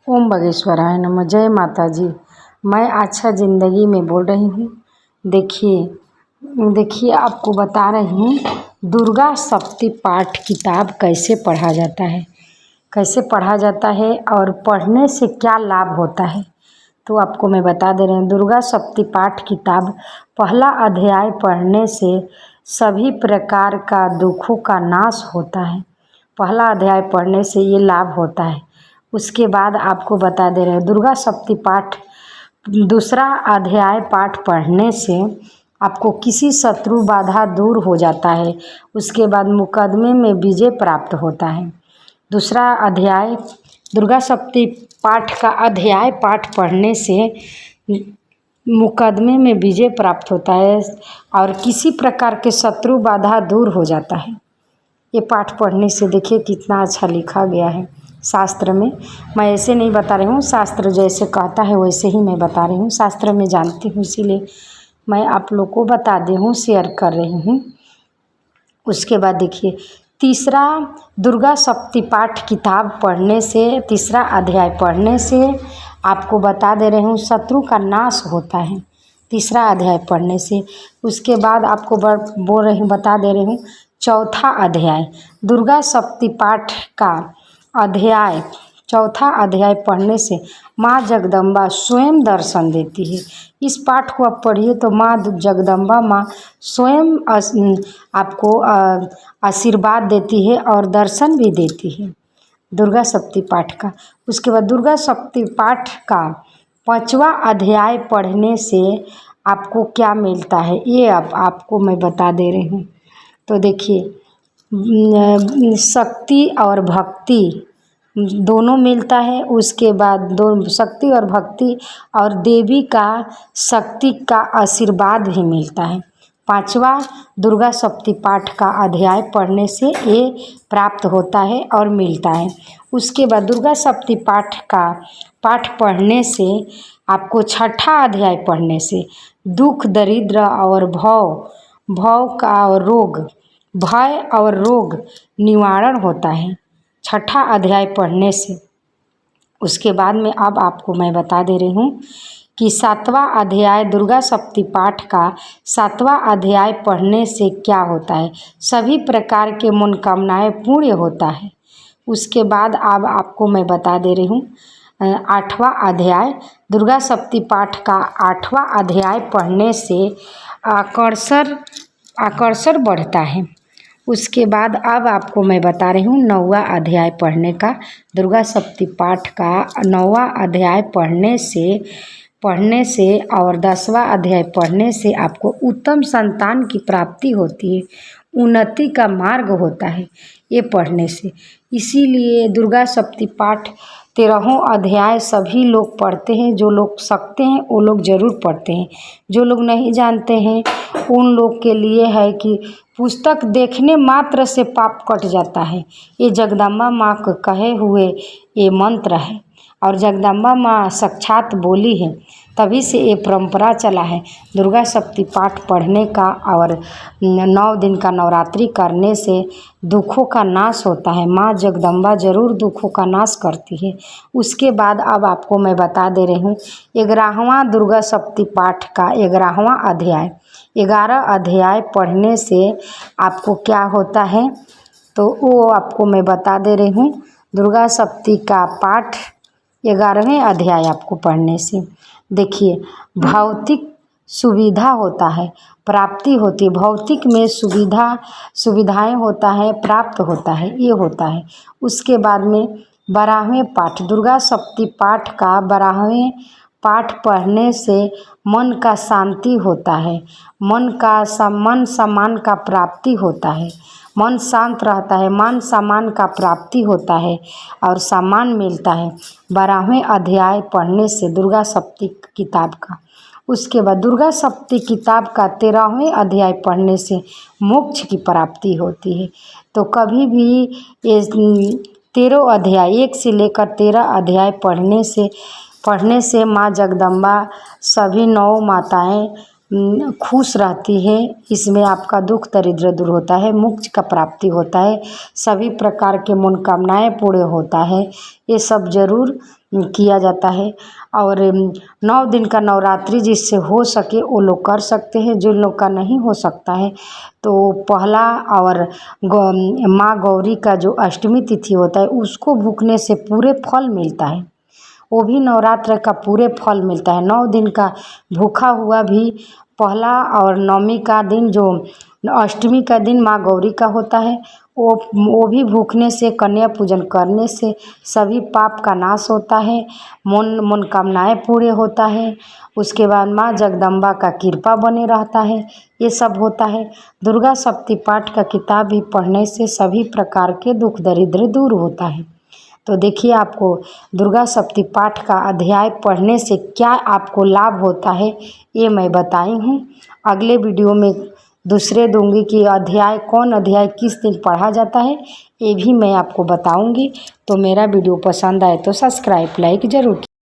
ओम बागेश्वराय नमः। जय माता जी। मैं अच्छा ज़िंदगी में बोल रही हूँ। देखिए आपको बता रही हूँ दुर्गा सप्ती पाठ किताब कैसे पढ़ा जाता है, और पढ़ने से क्या लाभ होता है। तो आपको मैं बता दे रही हूँ दुर्गा सप्ती पाठ किताब पहला अध्याय पढ़ने से सभी प्रकार का दुखों का नाश होता है। पहला अध्याय पढ़ने से ये लाभ होता है। उसके बाद आपको बता दे रहे हैं दुर्गा सप्ती पाठ दूसरा अध्याय पाठ पढ़ने से आपको किसी शत्रु बाधा दूर हो जाता है। उसके बाद मुकदमे में विजय प्राप्त होता है। दूसरा अध्याय दुर्गा सप्ती पाठ का अध्याय पाठ पढ़ने से मुकदमे में विजय प्राप्त होता है और किसी प्रकार के शत्रु बाधा दूर हो जाता है। ये पाठ पढ़ने से देखिए कितना अच्छा लिखा गया है शास्त्र में। मैं ऐसे नहीं बता रही हूँ, शास्त्र जैसे कहता है वैसे ही मैं बता रही हूँ। शास्त्र में जानती हूँ इसीलिए मैं आप लोग को बता दी हूँ, शेयर कर रही हूँ। उसके बाद देखिए तीसरा दुर्गा सप्ती पाठ किताब पढ़ने से तीसरा अध्याय पढ़ने से आपको बता दे रही हूँ शत्रु का नाश होता है। तीसरा अध्याय पढ़ने से उसके बाद आपको बोल रही हूँ, बता दे रही हूँ चौथा अध्याय दुर्गा सप्ती पाठ का चौथा अध्याय पढ़ने से माँ जगदम्बा स्वयं दर्शन देती है। इस पाठ को आप पढ़िए तो माँ जगदम्बा माँ स्वयं आपको आशीर्वाद देती है और दर्शन भी देती है दुर्गा सप्ती पाठ का। उसके बाद दुर्गा सप्ती पाठ का पांचवा अध्याय पढ़ने से आपको क्या मिलता है ये आपको मैं बता दे रही हूँ। तो देखिए शक्ति और भक्ति दोनों मिलता है। उसके बाद दोनों शक्ति और भक्ति और देवी का शक्ति का आशीर्वाद भी मिलता है। पांचवा दुर्गा सप्ती पाठ का अध्याय पढ़ने से ये प्राप्त होता है और मिलता है। उसके बाद दुर्गा सप्ती पाठ का पाठ पढ़ने से आपको छठा अध्याय पढ़ने से दुख दरिद्र और भय और रोग निवारण होता है छठा अध्याय पढ़ने से। उसके बाद में अब आपको मैं बता दे रही हूँ कि सातवां अध्याय दुर्गा सप्ती पाठ का सातवां अध्याय पढ़ने से क्या होता है, सभी प्रकार के मनोकामनाएं पूर्ण होता है। उसके बाद अब आपको मैं बता दे रही हूँ आठवां अध्याय दुर्गा सप्ती पाठ का आठवां अध्याय पढ़ने से आकर्षण बढ़ता है। उसके बाद अब आपको मैं बता रही हूँ नौवां अध्याय पढ़ने का दुर्गा सप्ती पाठ का नौवां अध्याय पढ़ने से और 10वां अध्याय पढ़ने से आपको उत्तम संतान की प्राप्ति होती है, उन्नति का मार्ग होता है ये पढ़ने से। इसीलिए दुर्गा सप्ती पाठ 13 अध्याय सभी लोग पढ़ते हैं। जो लोग सकते हैं वो लोग ज़रूर पढ़ते हैं। जो लोग नहीं जानते हैं उन लोग के लिए है कि पुस्तक देखने मात्र से पाप कट जाता है। ये जगदम्बा माँ को कहे हुए ये मंत्र है और जगदम्बा माँ साक्षात बोली है, तभी से ये परंपरा चला है दुर्गा सप्ती पाठ पढ़ने का। और 9 दिन का नवरात्रि करने से दुखों का नाश होता है। माँ जगदम्बा ज़रूर दुखों का नाश करती है। उसके बाद अब आपको मैं बता दे रही हूँ 11वां दुर्गा सप्ती पाठ का 11वां अध्याय 11 अध्याय पढ़ने से आपको क्या होता है, तो वो आपको मैं बता दे रही हूँ। दुर्गा सप्ती का पाठ 11वें अध्याय आपको पढ़ने से देखिए भौतिक सुविधा होता है, प्राप्ति होती है। भौतिक में सुविधाएं होता है, प्राप्त होता है, ये होता है। उसके बाद में 12वें पाठ दुर्गा सप्ती पाठ का 12वें पाठ पढ़ने से मन का शांति होता है, मन सम्मान का प्राप्ति होता है, मन शांत रहता है, मान सम्मान का प्राप्ति होता है और सम्मान मिलता है 12वें अध्याय पढ़ने से दुर्गा सप्ती किताब का। उसके बाद दुर्गा सप्ती किताब का 13वें अध्याय पढ़ने से मोक्ष की प्राप्ति होती है। तो कभी भी ये 13 अध्याय 1 से लेकर 13 अध्याय पढ़ने से माँ जगदम्बा सभी 9 माताएं खुश रहती है। इसमें आपका दुख दरिद्र दूर होता है, मोक्ष का प्राप्ति होता है, सभी प्रकार के मनोकामनाएं पूरे होता है। ये सब जरूर किया जाता है। और 9 दिन का नवरात्रि जिससे हो सके वो लोग कर सकते हैं। जो लोग का नहीं हो सकता है तो पहला और माँ गौरी का जो अष्टमी तिथि होता है उसको भूखने से पूरे फल मिलता है। वो भी नवरात्र का पूरे फल मिलता है। 9 दिन का भूखा हुआ भी पहला और नवमी का दिन जो अष्टमी का दिन माँ गौरी का होता है वो भी भूखने से, कन्या पूजन करने से सभी पाप का नाश होता है, मनोकामनाएं पूरे होता है। उसके बाद माँ जगदम्बा का कृपा बने रहता है। ये सब होता है। दुर्गा सप्ती पाठ का किताब भी पढ़ने से सभी प्रकार के दुख दरिद्र दूर होता है। तो देखिए आपको दुर्गा सप्ती पाठ का अध्याय पढ़ने से क्या आपको लाभ होता है ये मैं बताई हूँ। अगले वीडियो में दूसरे दूंगी कि अध्याय कौन अध्याय किस दिन पढ़ा जाता है ये भी मैं आपको बताऊंगी। तो मेरा वीडियो पसंद आए तो सब्सक्राइब लाइक ज़रूर।